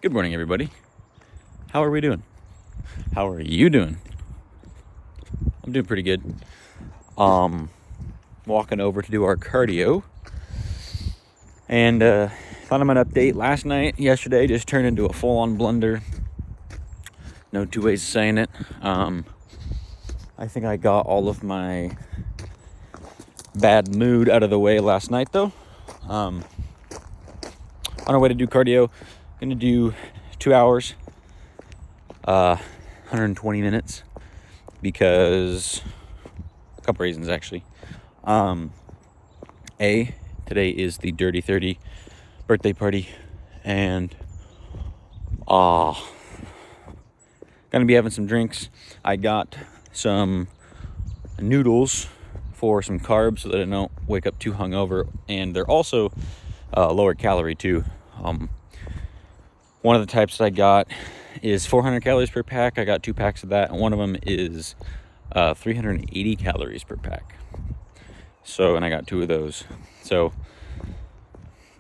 Good morning, everybody. How are we doing? How are you doing? I'm doing pretty good. Walking over to do our cardio. And thought I'm gonna update yesterday just turned into a full-on blunder. No two ways of saying it. I think I got all of my bad mood out of the way last night though. On our way to do cardio, gonna do 2 hours, 120 minutes, because a couple reasons actually. Today is the Dirty 30 birthday party, and gonna be having some drinks. I got some noodles for some carbs so that I don't wake up too hungover, and they're also lower calorie too. One of the types that I got is 400 calories per pack. I got 2 packs of that, and one of them is 380 calories per pack. So, and I got 2 of those. So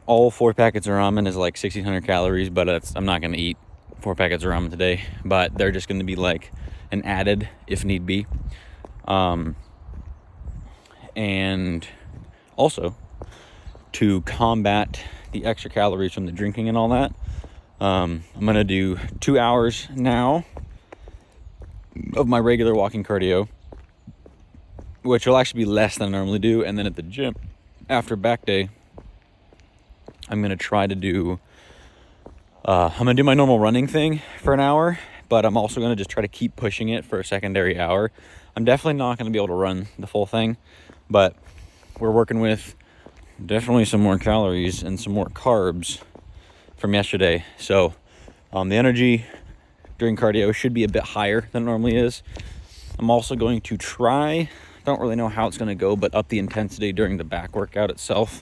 all 4 packets of ramen is like 1,600 calories, but I'm not going to eat 4 packets of ramen today, but they're just going to be like an added if need be. And also to combat the extra calories from the drinking and all that, I'm going to do 2 hours now of my regular walking cardio, which will actually be less than I normally do. And then at the gym, after back day, I'm going to try to do, I'm going to do my normal running thing for an hour, but I'm also going to just try to keep pushing it for a secondary hour. I'm definitely not going to be able to run the full thing, but we're working with definitely some more calories and some more carbs from yesterday. So the energy during cardio should be a bit higher than it normally is. I'm also going to try, don't really know how it's going to go, but up the intensity during the back workout itself,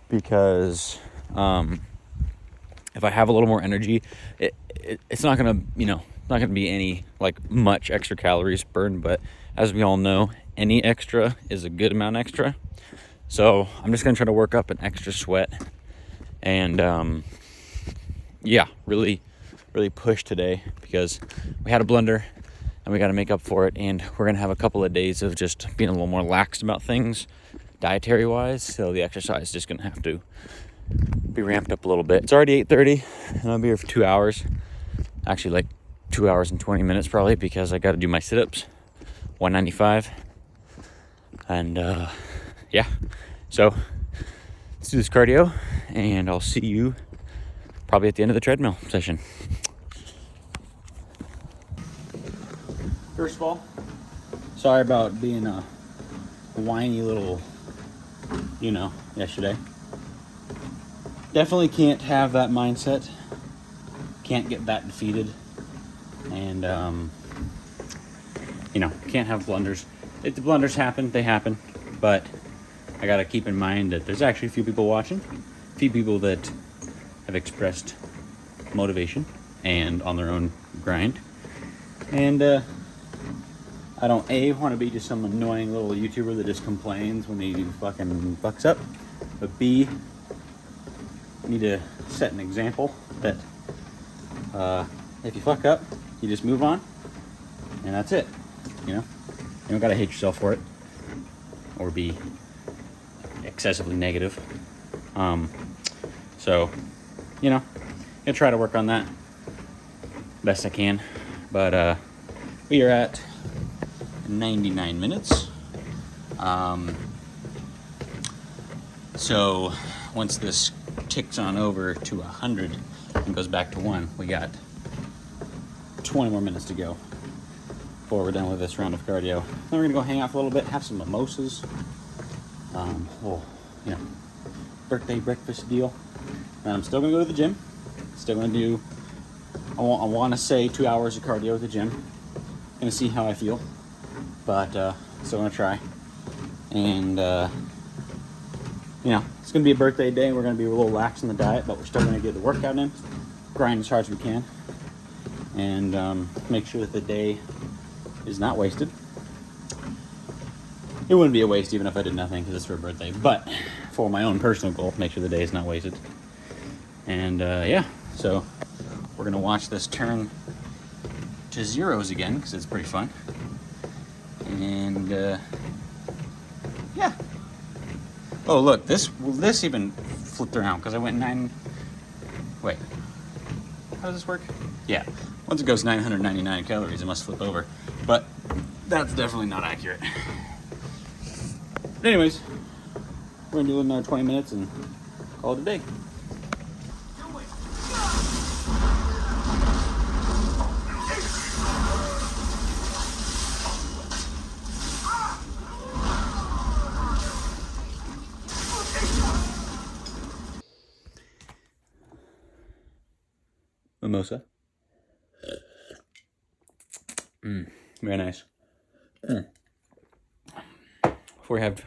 because if I have a little more energy, it's not going to, not going to be any like much extra calories burned, but as we all know, any extra is a good amount extra. So I'm just going to try to work up an extra sweat and really push today, because we had a blunder and we got to make up for it, and we're going to have a couple of days of just being a little more laxed about things dietary wise, so the exercise is just going to have to be ramped up a little bit. It's already 8:30 and I'll be here for 2 hours, actually like 2 hours and 20 minutes probably, because I got to do my sit-ups, 195, and so let's do this cardio and I'll see you probably at the end of the treadmill session. First of all, sorry about being a whiny little, yesterday. Definitely can't have that mindset. Can't get that defeated. And, can't have blunders. If the blunders happen, they happen. But I got to keep in mind that there's actually a few people watching. A few people that have expressed motivation and on their own grind. And I don't want to be just some annoying little YouTuber that just complains when he fucking fucks up, but B, need to set an example that if you fuck up, you just move on, and that's it. You don't gotta hate yourself for it or be excessively negative. So gonna try to work on that best I can, but we are at 99 minutes. So once this ticks on over to 100 and goes back to 1, we got 20 more minutes to go before we're done with this round of cardio. Then we're gonna go hang out for a little bit, have some mimosas, birthday breakfast deal. And I'm still gonna go to the gym. Still gonna do, I want to say 2 hours of cardio at the gym. Gonna see how I feel, but still gonna try. And it's gonna be a birthday day. We're gonna be a little lax in the diet, but we're still gonna get the workout in, grind as hard as we can, and make sure that the day is not wasted. It wouldn't be a waste even if I did nothing, because it's for a birthday, but for my own personal goal, make sure the day is not wasted. And so We're gonna watch this turn to zeros again because it's pretty fun. And yeah. Oh look, this even flipped around because I went 9. Wait, how does this work? Yeah, once it goes 999 calories, it must flip over. But that's definitely not accurate. But anyways, we're gonna do another 20 minutes and call it a day. Mimosa. Very nice. Before we have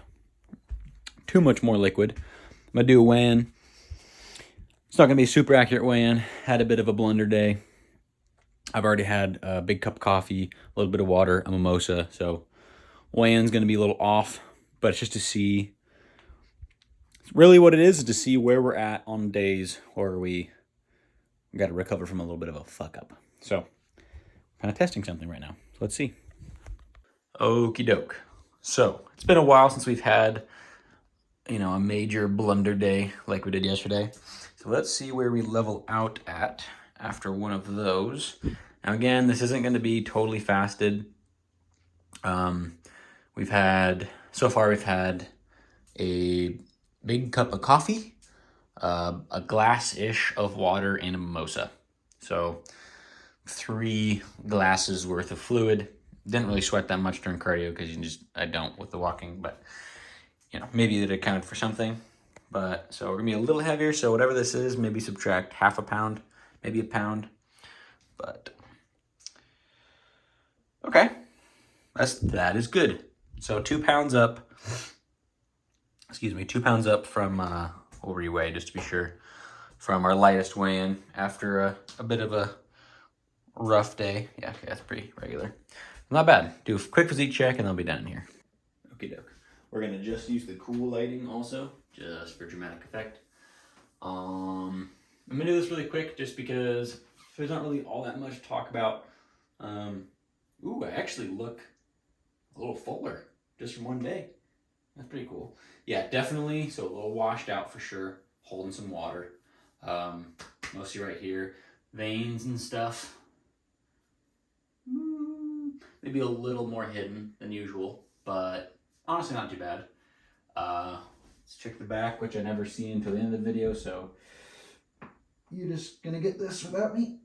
too much more liquid, I'm gonna do a weigh-in. It's not gonna be a super accurate weigh-in. Had a bit of a blunder day. I've already had a big cup of coffee, a little bit of water, a mimosa, so weigh-in's gonna be a little off, but it's just to see. Really what it is to see where we're at on days where we got to recover from a little bit of a fuck up. So, kind of testing something right now. So let's see. Okie doke. So, it's been a while since we've had, a major blunder day like we did yesterday. So let's see where we level out at after one of those. Now again, this isn't going to be totally fasted. We've had a big cup of coffee, a glass-ish of water, and a mimosa. So 3 glasses worth of fluid. Didn't really sweat that much during cardio because I don't with the walking, but maybe that accounted for something. But so we're gonna be a little heavier. So whatever this is, maybe subtract half a pound, maybe a pound. But okay, that is good. So 2 pounds up. Excuse me, 2 pounds up from what were you weigh, just to be sure, from our lightest weigh-in after a bit of a rough day. Yeah, okay, that's pretty regular. Not bad. Do a quick physique check and I'll be done here. Okie doke. We're gonna just use the cool lighting also, just for dramatic effect. I'm gonna do this really quick just because there's not really all that much to talk about. Ooh, I actually look a little fuller just from one day. That's pretty cool. Yeah, definitely. So a little washed out for sure. Holding some water. Mostly right here. Veins and stuff. Maybe a little more hidden than usual, but honestly not too bad. Let's check the back, which I never see until the end of the video, so you're just gonna get this without me.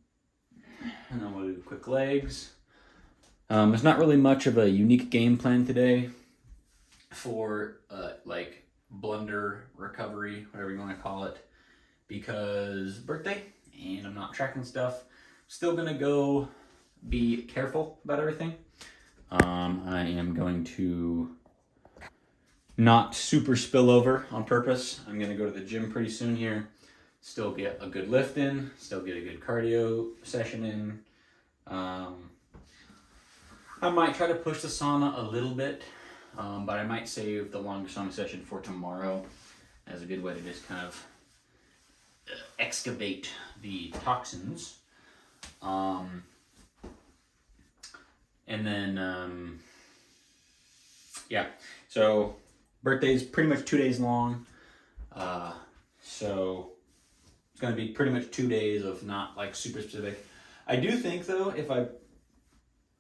And then we'll do quick legs. There's not really much of a unique game plan today for like blunder recovery, whatever you want to call it, because birthday and I'm not tracking stuff. Still gonna go be careful about everything. I am going to not super spill over on purpose. I'm gonna go to the gym pretty soon here. Still get a good lift in, still get a good cardio session in. I might try to push the sauna a little bit, but I might save the longer sauna session for tomorrow as a good way to just kind of excavate the toxins. And then, yeah, so birthday's pretty much 2 days long. So it's going to be pretty much 2 days of not like super specific. I do think though, if I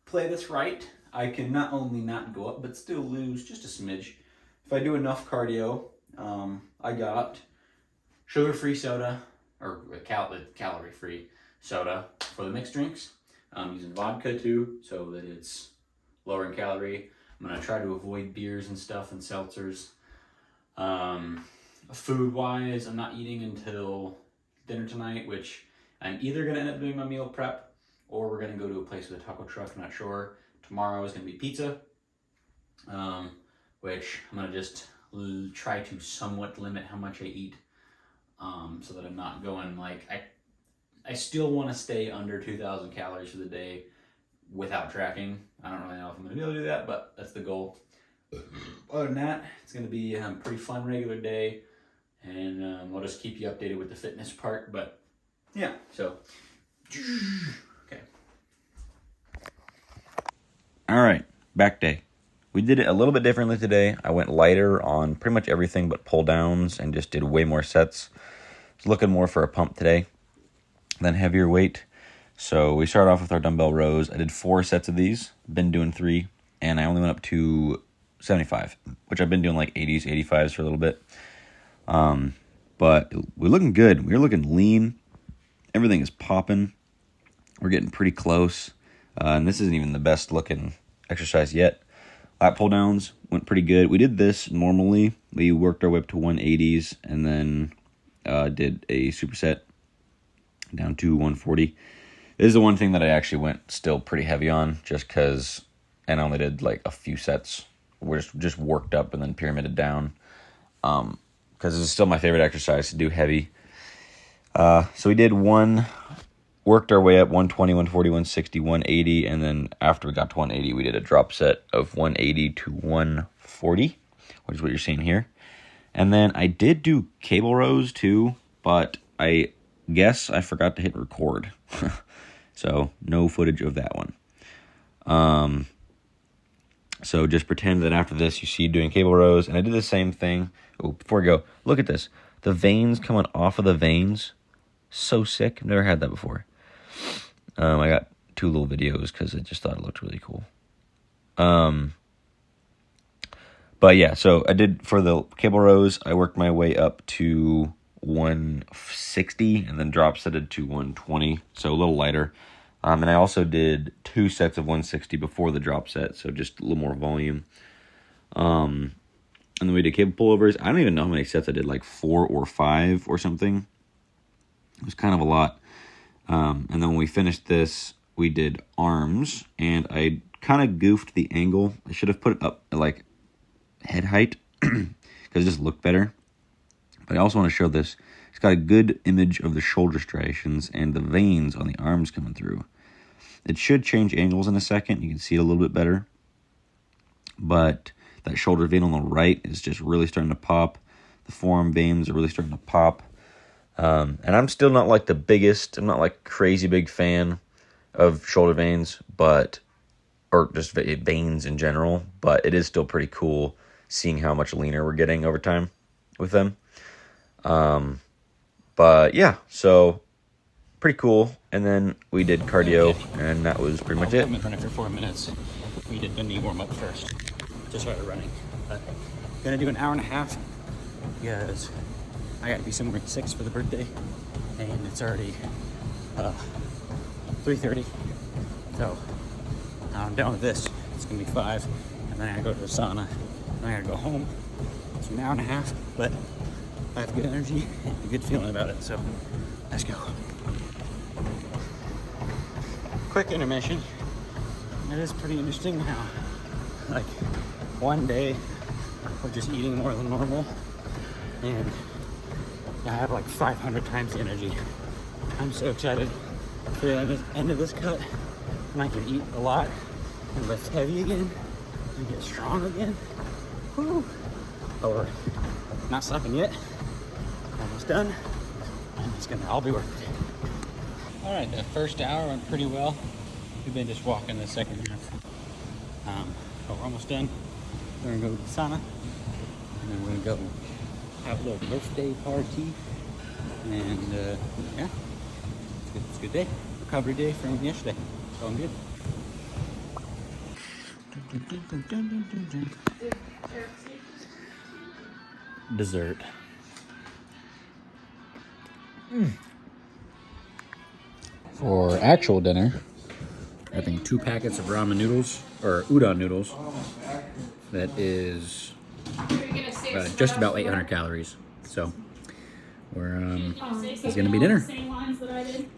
play this right, I can not only not go up, but still lose just a smidge. If I do enough cardio, I got sugar-free soda, or calorie-free soda for the mixed drinks. I'm using vodka too, so that it's lower in calorie. I'm gonna try to avoid beers and stuff and seltzers. Food-wise, I'm not eating until dinner tonight, which I'm either gonna end up doing my meal prep or we're gonna go to a place with a taco truck, I'm not sure. Tomorrow is gonna be pizza, which I'm gonna just try to somewhat limit how much I eat, so that I'm not going like, I still wanna stay under 2,000 calories for the day without tracking. I don't really know if I'm gonna be able to do that, but that's the goal. Other than that, it's gonna be a pretty fun regular day, and I'll just keep you updated with the fitness part. But yeah, so Okay. All right, back day. We did it a little bit differently today. I went lighter on pretty much everything but pull downs and just did way more sets. I was looking more for a pump today than heavier weight. So we started off with our dumbbell rows. I did 4 sets of these, been doing 3, and I only went up to 75, which I've been doing like 80s, 85s for a little bit. But we're looking good. We're looking lean. Everything is popping. We're getting pretty close. And this isn't even the best looking exercise yet. Lat pull downs went pretty good. We did this normally. We worked our way up to 180s and then did a superset down to 140. This is the one thing that I actually went still pretty heavy on just because, and I only did like a few sets. We're just worked up and then pyramided down because it's still my favorite exercise to do heavy. So we did worked our way up 120, 140, 160, 180, and then after we got to 180, we did a drop set of 180 to 140, which is what you're seeing here. And then I did do cable rows too, but I guess I forgot to hit record. So no footage of that one. So just pretend that after this you see doing cable rows, and I did the same thing. Oh, before we go, look at this. The veins coming off of the veins. So sick. I've never had that before. I got 2 little videos because I just thought it looked really cool. But yeah, so I did for the cable rows, I worked my way up to 160 and then drop setted to 120, so a little lighter. And I also did 2 sets of 160 before the drop set, so just a little more volume. And then we did cable pullovers. I don't even know how many sets I did, like 4 or 5 or something. It was kind of a lot. And then when we finished this, we did arms, and I kind of goofed the angle. I should have put it up at like head height because it just looked better. But I also want to show this. It's got a good image of the shoulder striations and the veins on the arms coming through. It should change angles in a second. You can see it a little bit better. But that shoulder vein on the right is just really starting to pop. The forearm veins are really starting to pop. And I'm still not like the biggest, I'm not like crazy big fan of shoulder veins, or just veins in general, but it is still pretty cool seeing how much leaner we're getting over time with them. But yeah, so pretty cool. And then we did cardio, and that was pretty much it. I've been running for 4 minutes. We did the knee warm up first. Just started running. But gonna do an hour and a half because I got to be somewhere at 6 for the birthday, and it's already 3:30. So I'm done with this. It's gonna be 5, and then I gotta go to the sauna, and I gotta go home. It's an hour and a half, but I have good energy and a good feeling about it. So let's go. Quick intermission. It is pretty interesting how, like, one day we're just eating more than normal, and I have like 500 times the energy. I'm so excited for the end of this cut, and I can eat a lot and lift heavy again and get strong again. Woo! But we're not stopping yet. Almost done, and it's gonna all be worth it. All right, the first hour went pretty well. We've been just walking the second half. But we're almost done. We're gonna go to the sauna, and then we're gonna go have a little birthday party, and yeah, it's a good day. Recovery day from yesterday. Going good. Dessert. For actual dinner, having 2 packets of ramen noodles, or udon noodles. That is just about 800 calories. So we're it's gonna be dinner. Same lines that I did.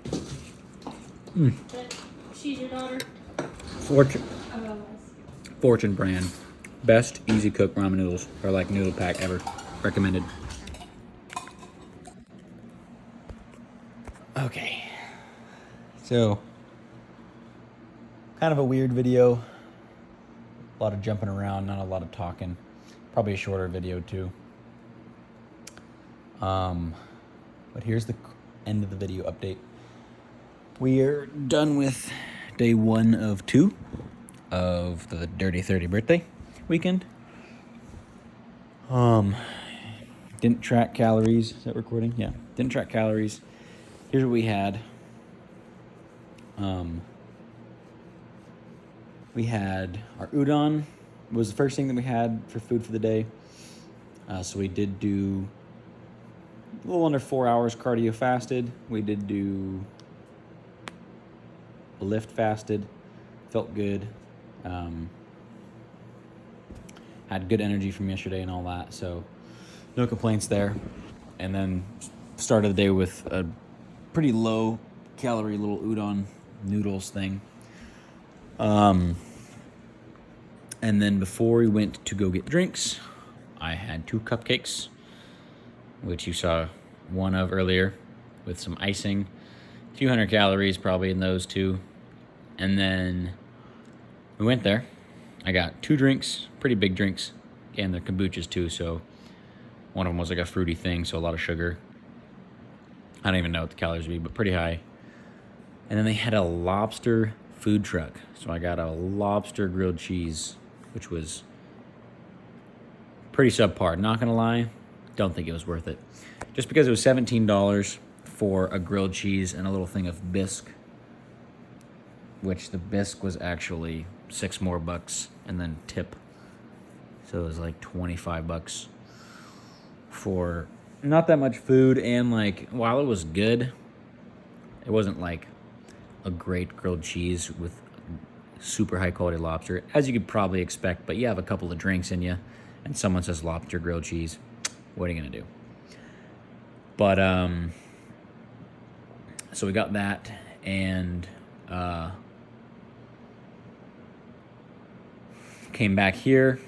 She's your daughter. Fortune brand, best easy cook ramen noodles, or like noodle pack ever. Recommended. Okay, so kind of a weird video. A lot of jumping around, not a lot of talking. Probably a shorter video too. But here's the end of the video update. We are done with day 1 of 2 of the Dirty 30 birthday weekend. Didn't track calories. Is that recording? Yeah. Didn't track calories. Here's what we had. We had our udon was the first thing that we had for food for the day. So we did do a little under 4 hours cardio fasted. We did do a lift fasted. Felt good. Had good energy from yesterday and all that. So no complaints there. And then started the day with a pretty low calorie little udon noodles thing. And then before we went to go get drinks, I had 2 cupcakes, which you saw one of earlier with some icing. A few hundred calories probably in those 2. And then we went there. I got 2 drinks, pretty big drinks. And they're kombuchas too, so one of them was like a fruity thing, so a lot of sugar. I don't even know what the calories would be, but pretty high. And then they had a lobster food truck. So I got a lobster grilled cheese, which was pretty subpar. Not gonna lie, don't think it was worth it. Just because it was $17 for a grilled cheese and a little thing of bisque, which the bisque was actually $6 more and then tip. So it was like $25 for not that much food, and like while it was good, it wasn't like a great grilled cheese with super high quality lobster, as you could probably expect, but you have a couple of drinks in you and someone says lobster grilled cheese, what are you gonna do? But so we got that, and came back here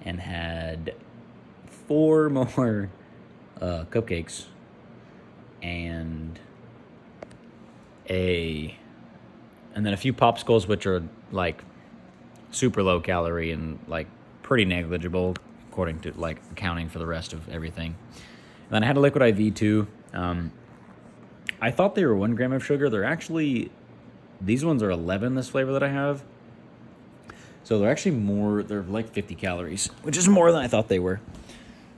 and had 4 more cupcakes and then a few popsicles, which are like super low calorie and like pretty negligible according to like accounting for the rest of everything. And then I had a liquid IV too. I thought they were 1 gram of sugar. They're actually, these ones are 11, this flavor that I have. So they're actually more, they're like 50 calories, which is more than I thought they were.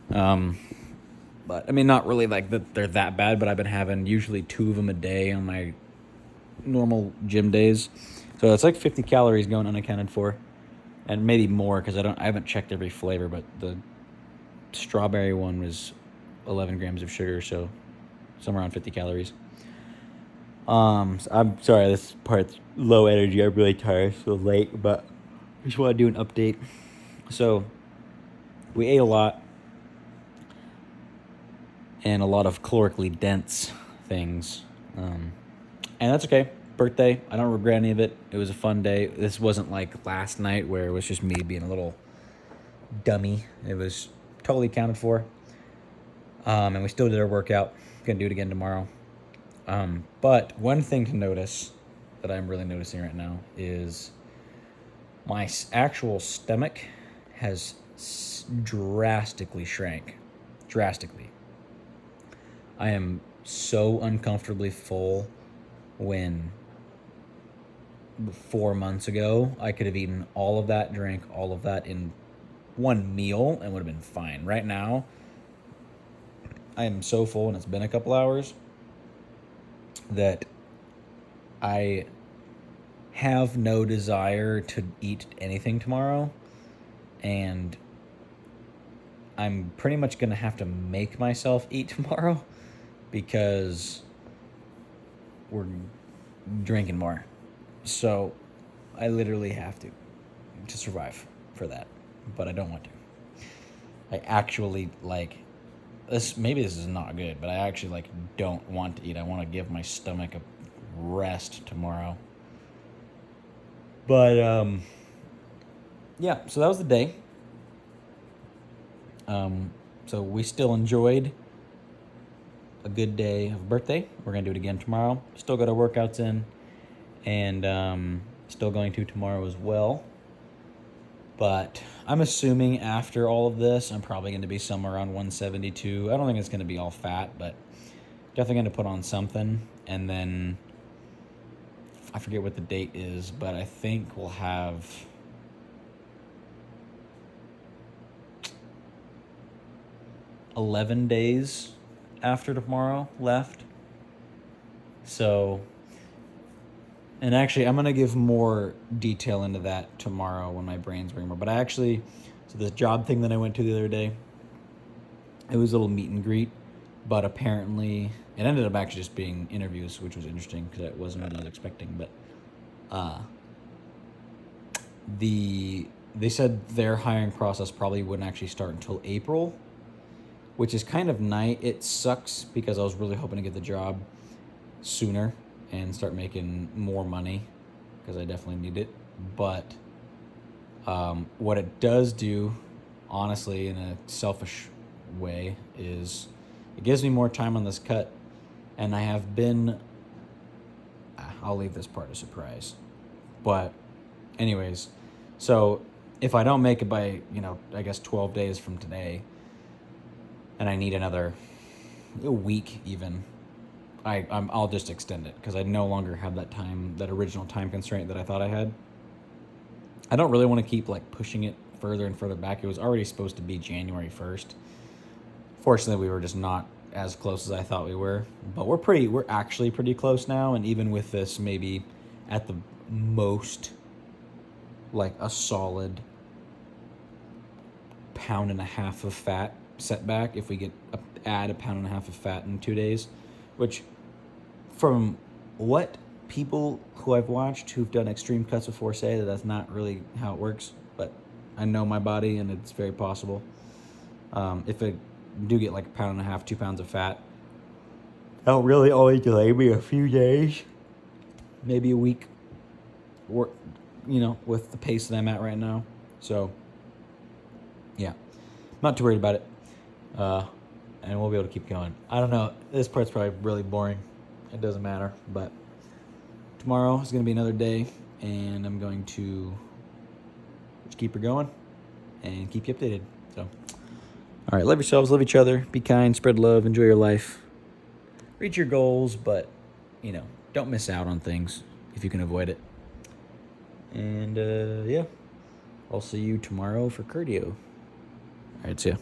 But I mean, not really like that they're that bad, but I've been having usually 2 of them a day on my normal gym days. So it's like 50 calories going unaccounted for, and maybe more because I haven't checked every flavor, but the strawberry one was 11 grams of sugar, so somewhere around 50 calories. So I'm sorry, this part's low energy. I'm really tired, so late, but I just want to do an update. So we ate a lot and a lot of calorically dense things, and that's okay. Birthday, I don't regret any of it. It was a fun day. This wasn't like last night where it was just me being a little dummy. It was totally accounted for, and we still did our workout. Gonna do it again tomorrow. But one thing to notice that I'm really noticing right now is my actual stomach has drastically shrank. Drastically. I am so uncomfortably full when 4 months ago I could have eaten all of that, drank all of that in one meal and would have been fine. Right now, I am so full, and it's been a couple hours, that I have no desire to eat anything tomorrow, and I'm pretty much going to have to make myself eat tomorrow because we're drinking more. So I literally have to survive for that, but I don't want to. I actually this. Maybe this is not good, but I actually don't want to eat. I want to give my stomach a rest tomorrow. But yeah, so that was the day. So we still enjoyed a good day of birthday. We're gonna do it again tomorrow. Still got our workouts in, and still going to tomorrow as well. But I'm assuming after all of this, I'm probably going to be somewhere around 172. I don't think it's going to be all fat, but definitely going to put on something, and then I forget what the date is, but I think we'll have 11 days after tomorrow left. So, and actually, I'm going to give more detail into that tomorrow when my brain's bring more. But so this job thing that I went to the other day, it was a little meet and greet, but apparently it ended up actually just being interviews, which was interesting because it wasn't what I was expecting. But they said their hiring process probably wouldn't actually start until April, which is kind of nice. It sucks because I was really hoping to get the job sooner and start making more money because I definitely need it. But what it does do, honestly, in a selfish way, is it gives me more time on this cut. And I have been, I'll leave this part a surprise. But anyways, so if I don't make it by, I guess 12 days from today, and I need another week even, I'll just extend it because I no longer have that original time constraint that I thought I had. I don't really want to keep pushing it further and further back. It was already supposed to be January 1st. Fortunately, we were just not as close as I thought we were, but we're actually pretty close now. And even with this, maybe at the most, a solid pound and a half of fat setback if we add a pound and a half of fat in 2 days, which from what people who I've watched who've done extreme cuts before say that's not really how it works, but I know my body and it's very possible. If I do get a pound and a half, 2 pounds of fat, that'll really only delay me a few days, maybe a week, or with the pace that I'm at right now. So yeah, not too worried about it. And we'll be able to keep going. I don't know. This part's probably really boring. It doesn't matter. But tomorrow is going to be another day, and I'm going to just keep her going and keep you updated. So, all right, love yourselves, love each other, be kind, spread love, enjoy your life, reach your goals, but, don't miss out on things if you can avoid it. And, yeah, I'll see you tomorrow for cardio. All right, see ya.